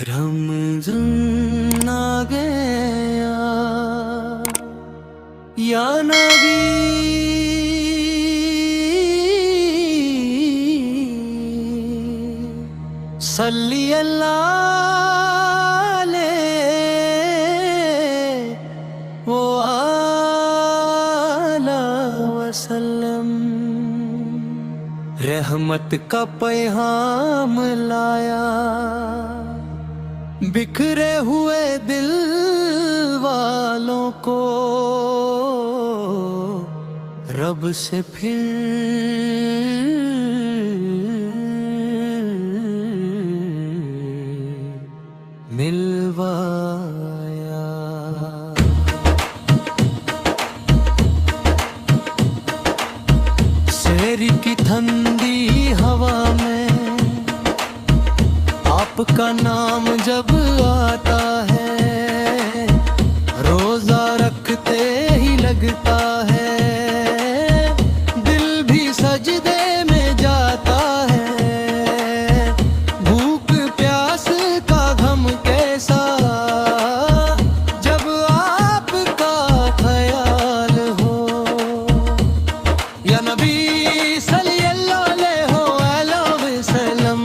रमज़ान आ गया या नबी, सल्ली अल्लाह अलैहि व आला वसल्लम। रहमत का पैगाम लाया, बिखरे हुए दिल वालों को रब से फिर मिलवाया। शहर की ठंडी हवा में आपका नाम जब आता है, रोजा रखते ही लगता है, दिल भी सजदे में जाता है। भूख प्यास का गम कैसा जब आपका ख्याल हो, या नबी सल्लल्लाहु अलैहि वसल्लम।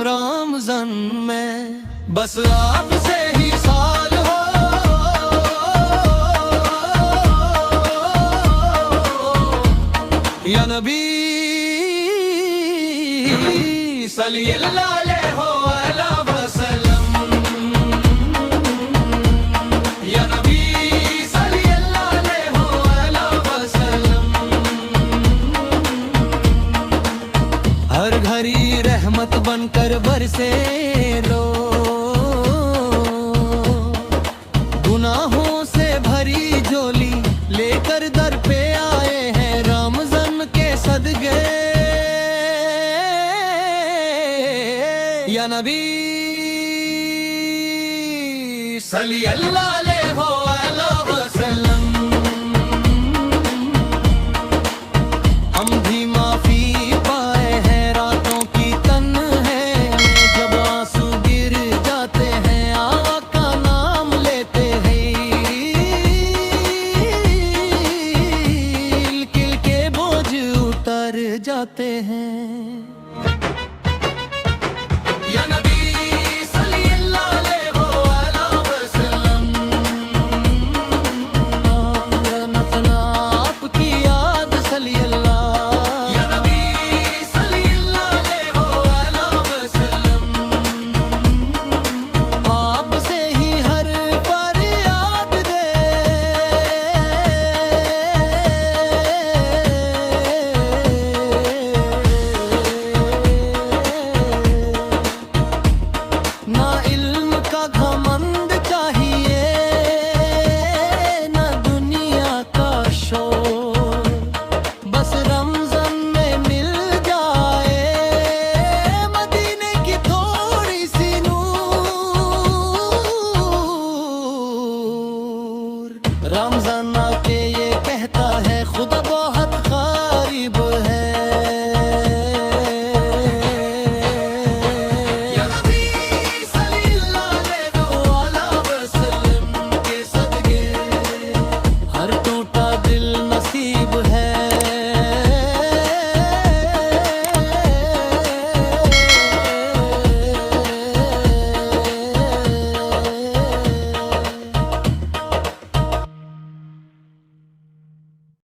रमज़ान में बस आपसे ही साल हो, या नबी सल्लल्लाहु अलैहि वसल्लम। या नबी सल्लल्लाहु अलैहि वसल्लम। हर घड़ी रहमत बनकर बरसे लो, गुनाहों से भरी झोली लेकर दर पे आए हैं रमज़ान के सदके, या नबी सल्लल्लाहु अलैहि